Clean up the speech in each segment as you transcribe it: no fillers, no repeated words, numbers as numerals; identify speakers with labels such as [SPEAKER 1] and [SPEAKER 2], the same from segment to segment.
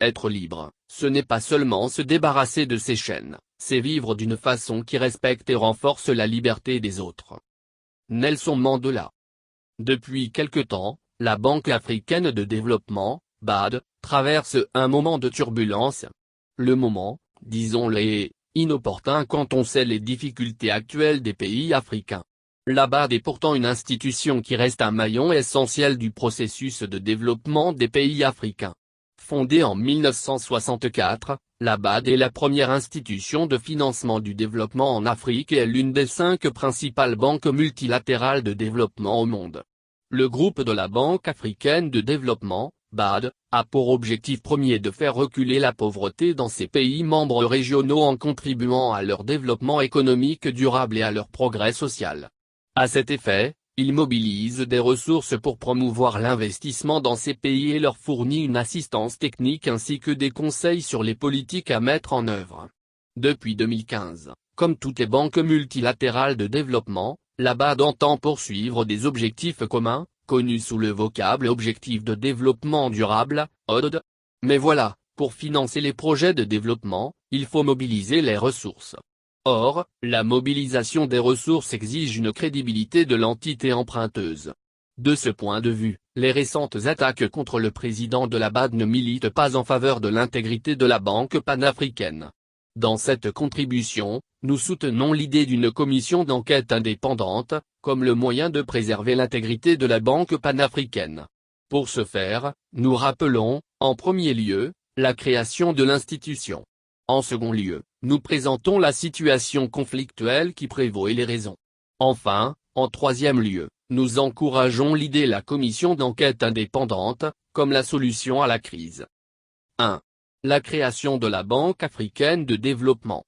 [SPEAKER 1] Être libre, ce n'est pas seulement se débarrasser de ses chaînes, c'est vivre d'une façon qui respecte et renforce la liberté des autres. Nelson Mandela. Depuis quelque temps, la Banque africaine de développement, BAD, traverse un moment de turbulence. Le moment, disons-le, est inopportun quand on sait les difficultés actuelles des pays africains. La BAD est pourtant une institution qui reste un maillon essentiel du processus de développement des pays africains. Fondée en 1964, la BAD est la première institution de financement du développement en Afrique et est l'une des 5 principales banques multilatérales de développement au monde. Le groupe de la Banque africaine de développement, BAD, a pour objectif premier de faire reculer la pauvreté dans ces pays membres régionaux en contribuant à leur développement économique durable et à leur progrès social. À cet effet, il mobilise des ressources pour promouvoir l'investissement dans ces pays et leur fournit une assistance technique ainsi que des conseils sur les politiques à mettre en œuvre. Depuis 2015, comme toutes les banques multilatérales de développement, la BAD entend poursuivre des objectifs communs, connus sous le vocable Objectif de développement durable, ODD. Mais voilà, pour financer les projets de développement, il faut mobiliser les ressources. Or, la mobilisation des ressources exige une crédibilité de l'entité emprunteuse. De ce point de vue, les récentes attaques contre le président de la BAD ne militent pas en faveur de l'intégrité de la banque panafricaine. Dans cette contribution, nous soutenons l'idée d'une commission d'enquête indépendante, comme le moyen de préserver l'intégrité de la banque panafricaine. Pour ce faire, nous rappelons, en premier lieu, la création de l'institution. En second lieu, nous présentons la situation conflictuelle qui prévaut et les raisons. Enfin, en troisième lieu, nous encourageons l'idée de la commission d'enquête indépendante, comme la solution à la crise. 1. La création de la Banque africaine de développement.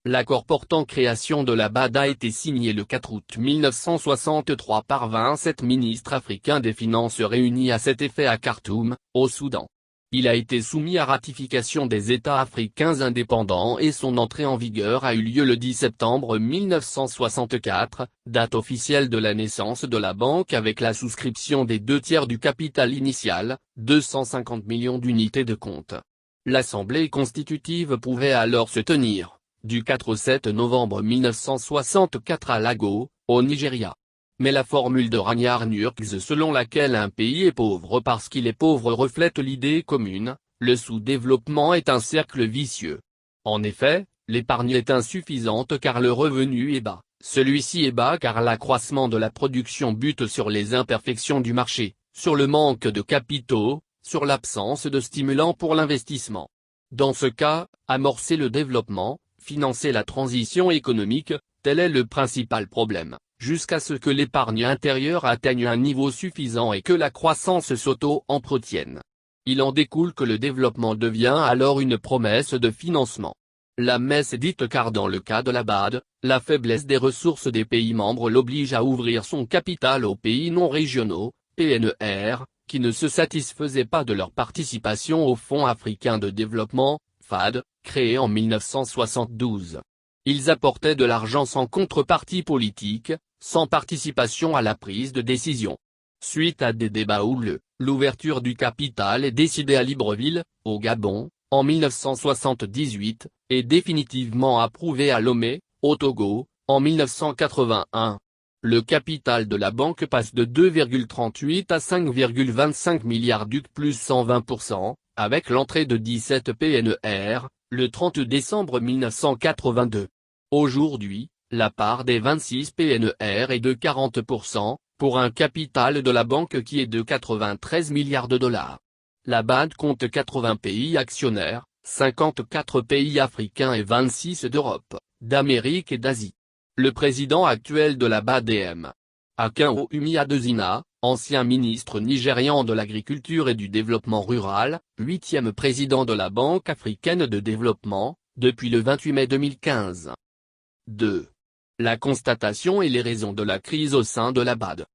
[SPEAKER 1] L'accord portant création de la BAD a été signé le 4 août 1963 par 27 ministres africains des Finances réunis à cet effet à Khartoum, au Soudan. Il a été soumis à ratification des États africains indépendants et son entrée en vigueur a eu lieu le 10 septembre 1964, date officielle de la naissance de la banque avec la souscription des 2/3 du capital initial, 250 millions d'unités de compte. L'Assemblée constitutive pouvait alors se tenir, du 4 au 7 novembre 1964 à Lagos, au Nigeria. Mais la formule de Ragnar Nurks selon laquelle un pays est pauvre parce qu'il est pauvre reflète l'idée commune, le sous-développement est un cercle vicieux. En effet, l'épargne est insuffisante car le revenu est bas, celui-ci est bas car l'accroissement de la production bute sur les imperfections du marché, sur le manque de capitaux, sur l'absence de stimulants pour l'investissement. Dans ce cas, amorcer le développement, financer la transition économique, tel est le principal problème, jusqu'à ce que l'épargne intérieure atteigne un niveau suffisant et que la croissance s'auto-entretienne. Il en découle que le développement devient alors une promesse de financement. La messe est dite car dans le cas de la BAD, la faiblesse des ressources des pays membres l'oblige à ouvrir son capital aux pays non régionaux, PNR, qui ne se satisfaisaient pas de leur participation au Fonds africain de développement, FAD, créé en 1972. Ils apportaient de l'argent sans contrepartie politique, sans participation à la prise de décision. Suite à des débats houleux, l'ouverture du capital est décidée à Libreville, au Gabon, en 1978, et définitivement approuvée à Lomé, au Togo, en 1981. Le capital de la banque passe de 2,38 à 5,25 milliards d'UC plus 120%, avec l'entrée de 17 PNR, le 30 décembre 1982. Aujourd'hui, la part des 26 PNR est de 40%, pour un capital de la banque qui est de 93 milliards de dollars. La BAD compte 80 pays actionnaires, 54 pays africains et 26 d'Europe, d'Amérique et d'Asie. Le président actuel de la BAD est M. Akinwumi Adesina, ancien ministre nigérian de l'Agriculture et du Développement rural, 8e président de la Banque africaine de développement, depuis le 28 mai 2015. 2. La constatation et les raisons de la crise au sein de la BAD.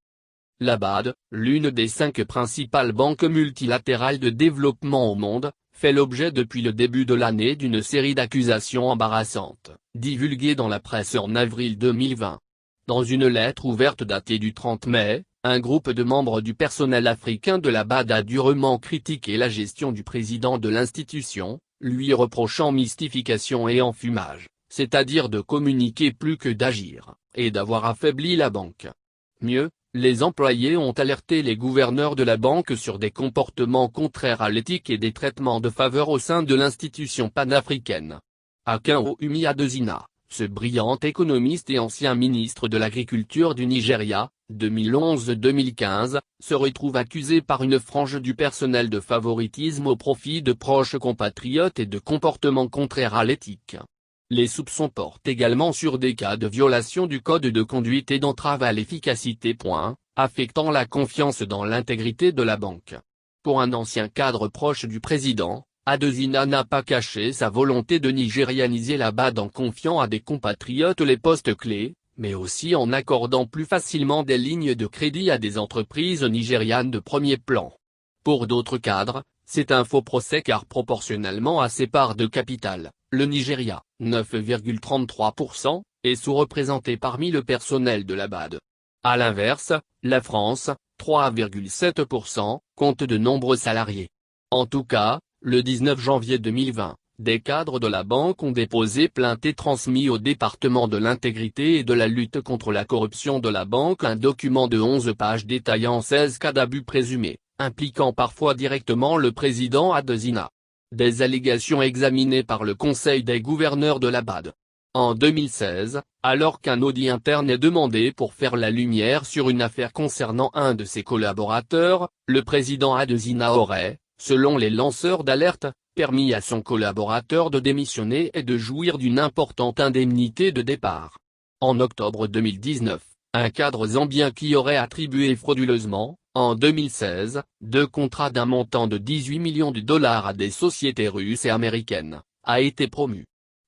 [SPEAKER 1] La BAD, l'une des 5 principales banques multilatérales de développement au monde, fait l'objet depuis le début de l'année d'une série d'accusations embarrassantes, divulguées dans la presse en avril 2020. Dans une lettre ouverte datée du 30 mai, Un groupe de membres du personnel africain de la BAD a durement critiqué la gestion du président de l'institution, lui reprochant mystification et enfumage, c'est-à-dire de communiquer plus que d'agir, et d'avoir affaibli la banque. Mieux, les employés ont alerté les gouverneurs de la banque sur des comportements contraires à l'éthique et des traitements de faveur au sein de l'institution panafricaine. Akinwumi Adesina, ce brillant économiste et ancien ministre de l'Agriculture du Nigeria, 2011-2015, se retrouve accusé par une frange du personnel de favoritisme au profit de proches compatriotes et de comportements contraires à l'éthique. Les soupçons portent également sur des cas de violation du code de conduite et d'entrave à l'efficacité. Affectant la confiance dans l'intégrité de la banque. Pour un ancien cadre proche du président, Adesina n'a pas caché sa volonté de nigérianiser la BAD en confiant à des compatriotes les postes clés, mais aussi en accordant plus facilement des lignes de crédit à des entreprises nigérianes de premier plan. Pour d'autres cadres, c'est un faux procès car proportionnellement à ses parts de capital, le Nigeria, 9,33%, est sous-représenté parmi le personnel de la BAD. À l'inverse, la France, 3,7%, compte de nombreux salariés. En tout cas, le 19 janvier 2020, des cadres de la banque ont déposé plainte et transmis au département de l'intégrité et de la lutte contre la corruption de la banque un document de 11 pages détaillant 16 cas d'abus présumés, impliquant parfois directement le président Adesina. Des allégations examinées par le Conseil des gouverneurs de la BAD. En 2016, alors qu'un audit interne est demandé pour faire la lumière sur une affaire concernant un de ses collaborateurs, le président Adesina aurait, selon les lanceurs d'alerte, permis à son collaborateur de démissionner et de jouir d'une importante indemnité de départ. En octobre 2019, un cadre zambien qui aurait attribué frauduleusement, en 2016, 2 contrats d'un montant de 18 millions de dollars à des sociétés russes et américaines, a été promu.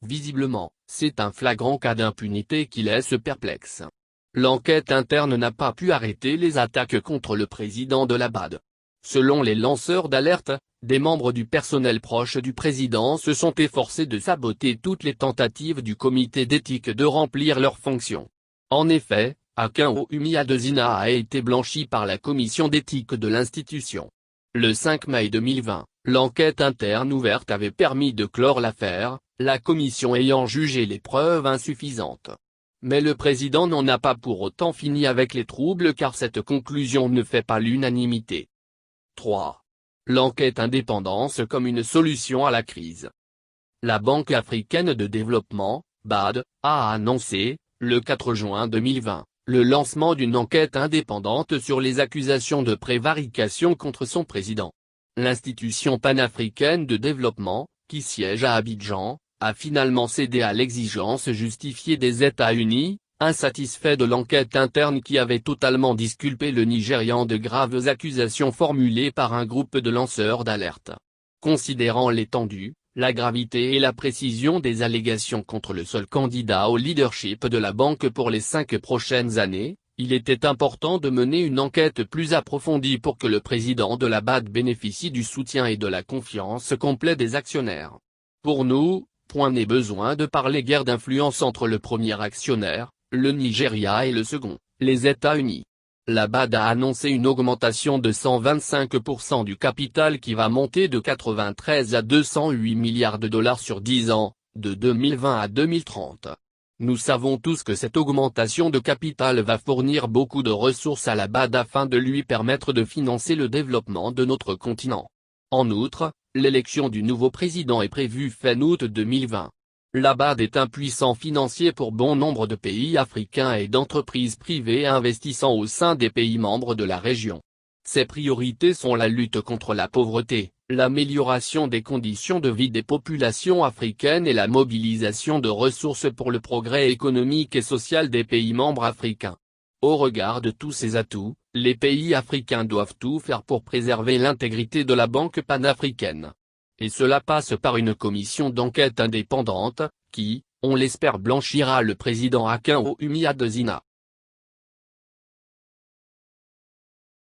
[SPEAKER 1] Visiblement, c'est un flagrant cas d'impunité qui laisse perplexe. L'enquête interne n'a pas pu arrêter les attaques contre le président de la BAD. Selon les lanceurs d'alerte, des membres du personnel proche du président se sont efforcés de saboter toutes les tentatives du comité d'éthique de remplir leurs fonctions. En effet, Akinwumi Adesina a été blanchi par la commission d'éthique de l'institution. Le 5 mai 2020, l'enquête interne ouverte avait permis de clore l'affaire, la commission ayant jugé les preuves insuffisantes. Mais le président n'en a pas pour autant fini avec les troubles car cette conclusion ne fait pas l'unanimité. 3. L'enquête indépendance comme une solution à la crise. La Banque africaine de développement, BAD, a annoncé, le 4 juin 2020, le lancement d'une enquête indépendante sur les accusations de prévarication contre son président. L'institution panafricaine de développement, qui siège à Abidjan, a finalement cédé à l'exigence justifiée des États-Unis, insatisfait de l'enquête interne qui avait totalement disculpé le Nigérian de graves accusations formulées par un groupe de lanceurs d'alerte. Considérant l'étendue, la gravité et la précision des allégations contre le seul candidat au leadership de la banque pour les 5 prochaines années, il était important de mener une enquête plus approfondie pour que le président de la BAD bénéficie du soutien et de la confiance complète des actionnaires. Pour nous, point n'est besoin de parler guerre d'influence entre le premier actionnaire, le Nigeria et le second, les États-Unis. La BAD a annoncé une augmentation de 125% du capital qui va monter de 93 à 208 milliards de dollars sur 10 ans, de 2020 à 2030. Nous savons tous que cette augmentation de capital va fournir beaucoup de ressources à la BAD afin de lui permettre de financer le développement de notre continent. En outre, l'élection du nouveau président est prévue fin août 2020. La BAD est un puissant financier pour bon nombre de pays africains et d'entreprises privées investissant au sein des pays membres de la région. Ses priorités sont la lutte contre la pauvreté, l'amélioration des conditions de vie des populations africaines et la mobilisation de ressources pour le progrès économique et social des pays membres africains. Au regard de tous ces atouts, les pays africains doivent tout faire pour préserver l'intégrité de la Banque panafricaine. Et cela passe par une commission d'enquête indépendante, qui, on l'espère, blanchira le président Akinwumi Adesina.